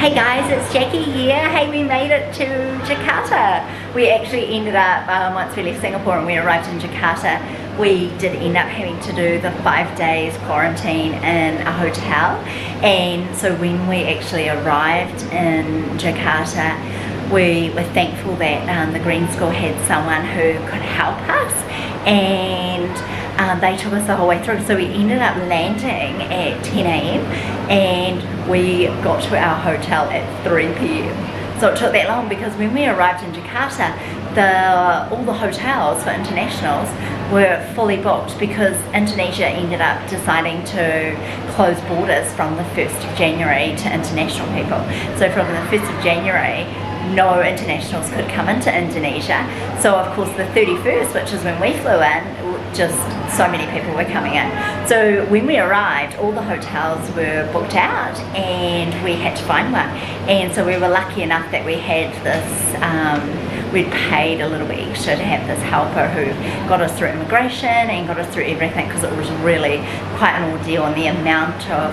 Hey guys, it's Jackie here. Hey, we made it to Jakarta. We actually ended up, once we left Singapore and we arrived in Jakarta, we did end up having to do the 5 days quarantine in a hotel. And so when we actually arrived in Jakarta, we were thankful that the Green School had someone who could help us, and they took us the whole way through. So we ended up landing at 10 AM and we got to our hotel at 3 PM. So it took that long because when we arrived in Jakarta, all the hotels for internationals were fully booked because Indonesia ended up deciding to close borders from the 1st of January to international people. So from the 1st of January, no internationals could come into Indonesia. So of course the 31st, which is when we flew in, just so many people were coming in. So when we arrived, all the hotels were booked out and we had to find one. And so we were lucky enough that we had this, we'd paid a little bit extra to have this helper who got us through immigration and got us through everything, because it was really quite an ordeal, and the amount of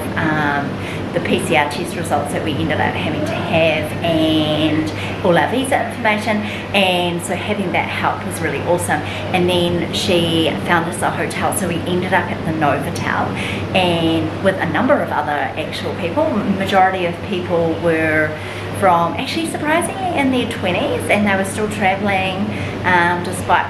the PCR test results that we ended up having to have and all our visa information. And so having that help was really awesome. And then she found us a hotel, so we ended up at the Novotel, and with a number of other actual people. Majority of people were from, actually surprisingly, in their 20s, and they were still traveling despite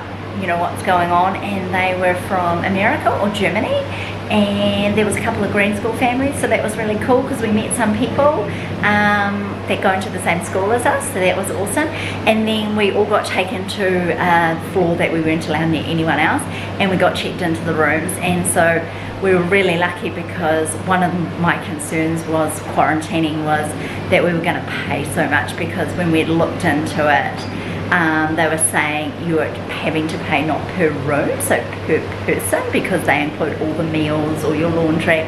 what's going on, and they were from America or Germany. And there was a couple of Green School families, so that was really cool because we met some people that go into the same school as us, so that was awesome. And then we all got taken to a floor that we weren't allowed near anyone else, and we got checked into the rooms. And so we were really lucky, because one of my concerns was quarantining was that we were going to pay so much, because when we looked into it, they were saying you were having to pay not per room, so per person, because they include all the meals, all your laundry.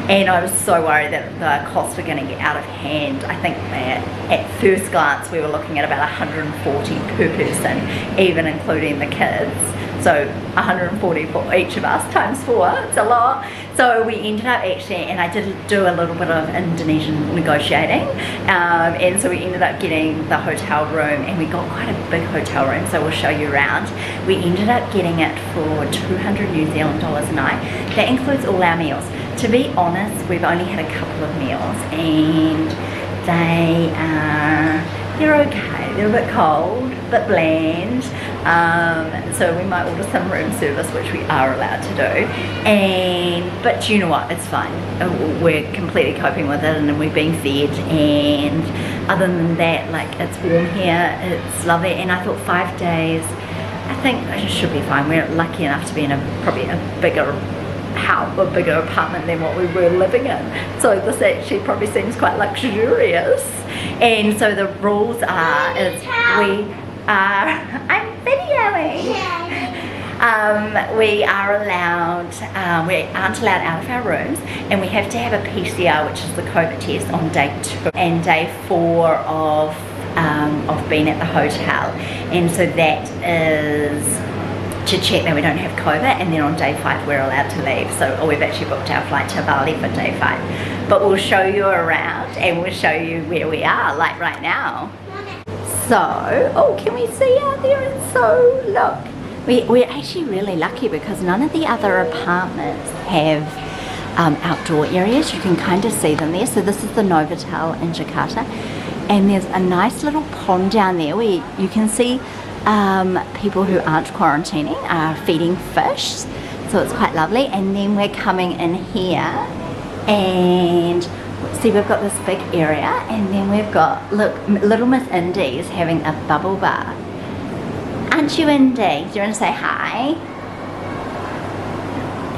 And I was so worried that the costs were going to get out of hand. I think at first glance we were looking at about 140 per person, even including the kids. So 140 for each of us times 4, it's a lot. So we ended up actually, and I did do a little bit of Indonesian negotiating, and so we ended up getting the hotel room, and we got quite a big hotel room, so we'll show you around. We ended up getting it for 200 New Zealand dollars a night. That includes all our meals. To be honest, we've only had a couple of meals, and they're okay. They're a bit cold, a bit bland, so we might order some room service, which we are allowed to do. But you know what, it's fine. We're completely coping with it, and we're being fed, and other than that, like, it's warm here, it's lovely. And I thought 5 days, I think it should be fine. We're lucky enough to be in probably a bigger house, a bigger apartment than what we were living in, so this actually probably seems quite luxurious. And so the rules are, I'm videoing. We are allowed, we aren't allowed out of our rooms, and we have to have a PCR, which is the COVID test, on day 2 and day 4 of being at the hotel. And so that is to check that we don't have COVID, and then on day 5 we're allowed to leave. So we've actually booked our flight to Bali for day 5. But we'll show you around, and we'll show you where we are, like right now. So, oh, can we see out there? And so, look, we're actually really lucky because none of the other apartments have outdoor areas. You can kind of see them there. So this is the Novotel in Jakarta, and there's a nice little pond down there where you can see people who aren't quarantining are feeding fish, so it's quite lovely. And then we're coming in here, and see, we've got this big area, and then we've got, look, little Miss Indy is having a bubble bath. Aren't you, Indy? Do you want to say hi?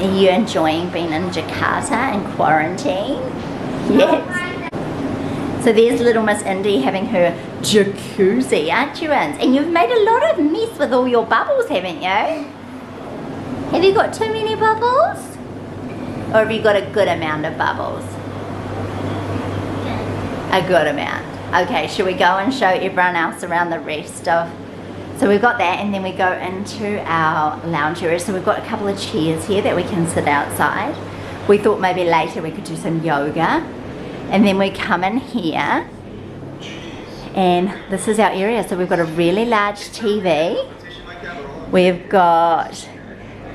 Are you enjoying being in Jakarta in quarantine? Yes. So there's little Miss Indy having her jacuzzi, aren't you, Inds? And you've made a lot of mess with all your bubbles, haven't you? Have you got too many bubbles? Or have you got a good amount of bubbles? A good amount. Okay, should we go and show everyone else around the rest of... So we've got that, and then we go into our lounge area. So we've got a couple of chairs here that we can sit outside. We thought maybe later we could do some yoga. And then we come in here, And this is our area. So we've got a really large TV. We've got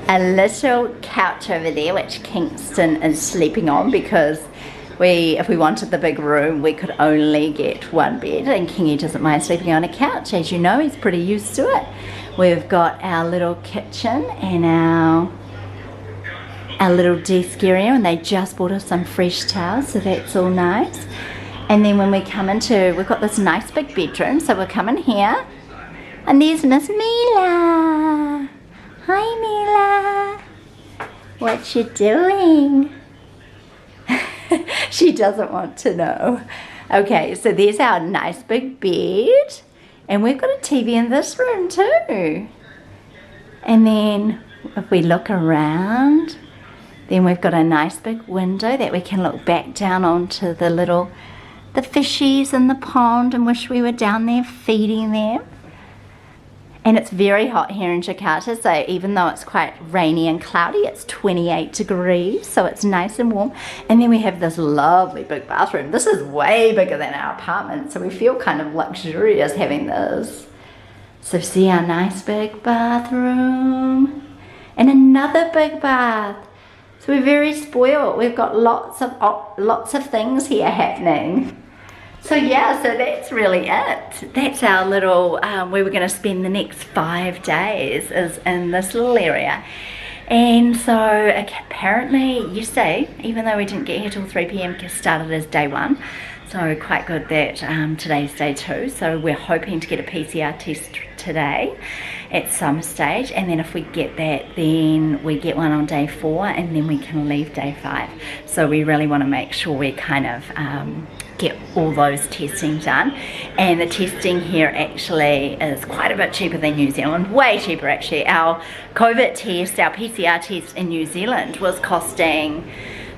a little couch over there which Kingston is sleeping on, because if we wanted the big room we could only get one bed, and Kingy doesn't mind sleeping on a couch. As you know, he's pretty used to it. We've got our little kitchen and our little desk area, and they just bought us some fresh towels, so that's all nice. And then when we come into, we've got this nice big bedroom, so we'll come in here, and there's Miss Mila. Hi Mila, what you doing? She doesn't want to know. Okay, so there's our nice big bed, and we've got a TV in this room too. And then if we look around, then we've got a nice big window that we can look back down onto the fishies in the pond, and wish we were down there feeding them. And it's very hot here in Jakarta, so even though it's quite rainy and cloudy, it's 28 degrees, so it's nice and warm. And then we have this lovely big bathroom. This is way bigger than our apartment, so we feel kind of luxurious having this. So see our nice big bathroom. And another big bath. So we're very spoiled. We've got lots of things here happening. So yeah, so that's really it. That's our little, where we're going to spend the next 5 days, is in this little area. And so apparently yesterday, even though we didn't get here till 3 p.m, started as day 1. So quite good that today's day 2. So we're hoping to get a PCR test today at some stage, and then if we get that, then we get one on day 4, and then we can leave day 5. So we really want to make sure we kind of get all those testing done. And the testing here actually is quite a bit cheaper than New Zealand, way cheaper actually. Our COVID test, our PCR test in New Zealand was costing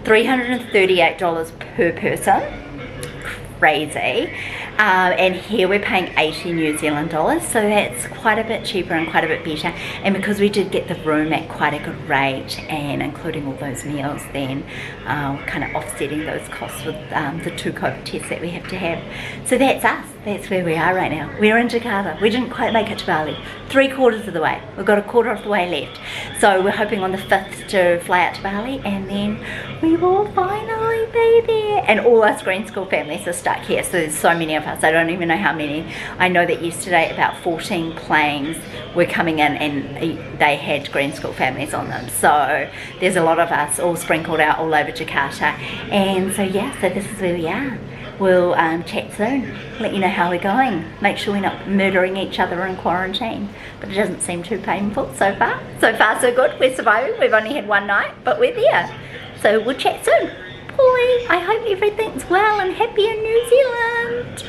$338 per person. Crazy. And here we're paying 80 New Zealand dollars, so that's quite a bit cheaper and quite a bit better. And because we did get the room at quite a good rate, and including all those meals, then kind of offsetting those costs with the 2 COVID tests that we have to have. So that's us. That's where we are right now. We're in Jakarta. We didn't quite make it to Bali. 3/4 of the way. We've got a quarter of the way left. So we're hoping on the 5th to fly out to Bali, and then we will finally be there. And all us green school families are stuck here. So there's so many of us. I don't even know how many. I know that yesterday about 14 planes were coming in, and they had green school families on them. So there's a lot of us all sprinkled out all over Jakarta. And so yeah, so this is where we are. We'll chat soon, let you know how we're going. Make sure we're not murdering each other in quarantine. But it doesn't seem too painful so far. So far so good, we're surviving. We've only had 1 night, but we're there. So we'll chat soon. Bye. I hope everything's well and happy in New Zealand.